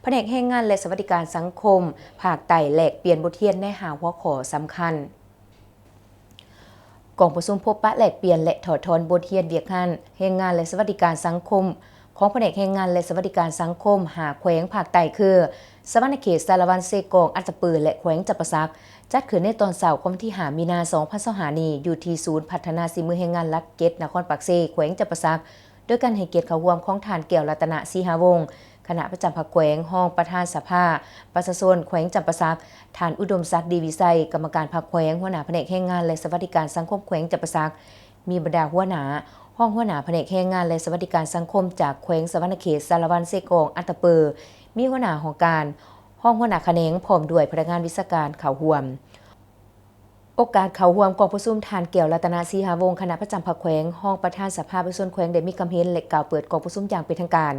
ผนกแรงงานและสวัสดิการสังคมภาคใต้แลกเปลี่ยนบทเรียนในหาหัวข้อสำคัญกองประชุมพบปะแลกเปลี่ยนและถอดถอนบทเรียนเวียกงานแรงงานและสวัสดิการสังคมของแผนกแรงงานและสวัสดิการสังคมหาแขวงภาคใต้คือสวรรณเขตสารวันเซกองอัตตปือและแขวงจับประซักจัดขึ้นในตอนเสาร์วันที่5 มีนาคม 2025 นี้อยู่ที่ศูนย์พัฒนาฝีมือแรงงานลักเก็ตนครปากเซแขวงจับประซักโดยการให้เกียรติเข้าร่วมของทานแก้วรัตนศรีหาวงศ์คณะประจำภาคแขวงห้องประธานสภาประชาชนแขวงจำปาสักฐานอุดมศักดิ์ดีวิสัยกรรมการภาคแขวงหัวหน้าแผนกแรงงานและสวัสดิการสังคมแขวงจำปาสักมีบรรดาหัวหน้าห้องหัวหน้าแผนกแรงงานและสวัสดิการสังคมจากแขวงสวรรณเขตสารวันเซกองอัตตปือมีหัวหน้าของการห้องหัวหน้าแขนงพร้อมด้วยพนักงานวิชาการเข้าร่วมโอกาสเข้าร่วมกองประชุมทานแก้วรัตนศรีหาวงศ์คณะประจำภาคแขวงห้องประธานสภาประชาชนแขวงได้มีคำเห็นและกล่าวเปิดกองประชุมอย่างเป็นทางการ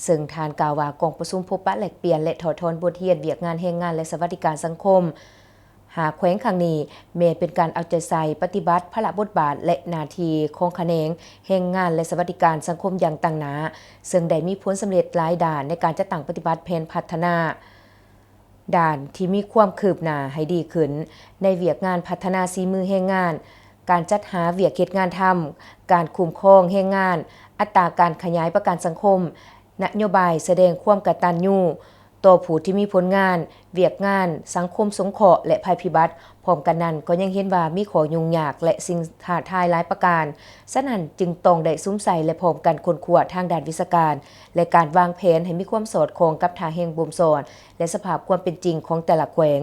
ซึ่งทานกล่าวว่ากองประชุมพบปะแลกเปลี่ยนและถอดถอนบทเรียนเวียกงานแรงงานและสวัสดิการสังคมหาแขวงครั้งนี้แม้เป็นการเอาใจใส่ปฏิบัติพระบทบาทและหน้าที่ของแขนงแรงงานและสวัสดิการสังคมอย่างต่างหน้าซึ่งได้มีผลสำเร็จหลายด้านในการจัดตั้งปฏิบัติแผนพัฒนาด้านที่มีความคืบหน้าให้ดีขึ้นในเวียกงานพัฒนาฝีมือแรงงานการจัดหาเวียกเฮ็ดงานทำการคุ้มครองแรงงานอัตราการขยายประกันสังคมนโยบายแสดงความกตัญญูต่อผู้ที่มีผลงานเวียกงานสังคมสงเคราะห์และภัยพิบัติพร้อมกันนั้นก็ยังเห็นว่ามีข้อยุ่งยากและสิ่งท้าทายหลายประการฉะนั้นจึงต้องได้ซุ้มใส่และพร้อมกันค้นคว้าทางด้านวิชาการและการวางแผนให้มีความสอดคล้องกับท่าแห่งบ่มสอนและสภาพความเป็นจริงของแต่ละแขวง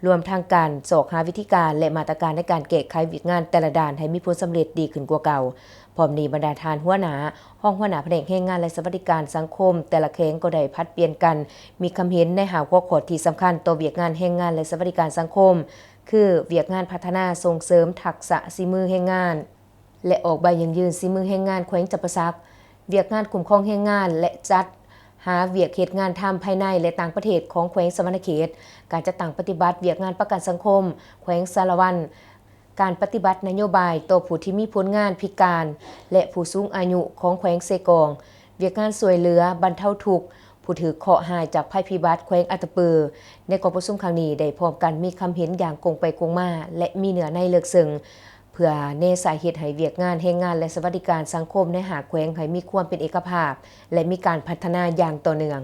รวมทางการสอกหาวิธีการและมาตรการในการแก้ไขวิกงานแต่ละด้านให้มีผลสำเร็จดีขึ้นกว่าเก่าพร้อมนี้บรรดาทานหัวหน้าห้องหัวหน้าแผนกแรงงานและสวัสดิการสังคมแต่ละแขวงก็ได้พัดเปลี่ยนกันมีคำเห็นในหาข้อขอที่สำคัญต่อเวียกงานแรงงานและสวัสดิการสังคมคือเวียกงานพัฒนาส่งเสริมทักษะฝีมือแรงงานและออกใบยังยืนฝีมือแรงงานแขวงจำปาสักเวียกงานคุ้มครองแรงงานและจัดหาเวียกเหตุงานทำภายในและต่างประเทศของแขวงสวรรณเขตการจัดตั้งปฏิบัติเวียกงานประกันสังคมแขวงสารวันการปฏิบัตินโยบายต่อผู้ที่มีผลงานพิการและผู้สูงอายุของแขวงเซกองเวียกงานช่วยเหลือบรรเทาทุกข์ผู้ถือเคราะห์หายจากภัยพิบัติแขวงอัตตปือในกองประชุมครั้งนี้ได้พร้อมกันมีคำเห็นอย่างกงไปกงมาและมีเนื้อในลึกซึ้งเพื่อเนสาเหตุให้เวียกงานแรงงานและสวัสดิการสังคมในหาแขวงให้มีความเป็นเอกภาพและมีการพัฒนาอย่างต่อเนื่อง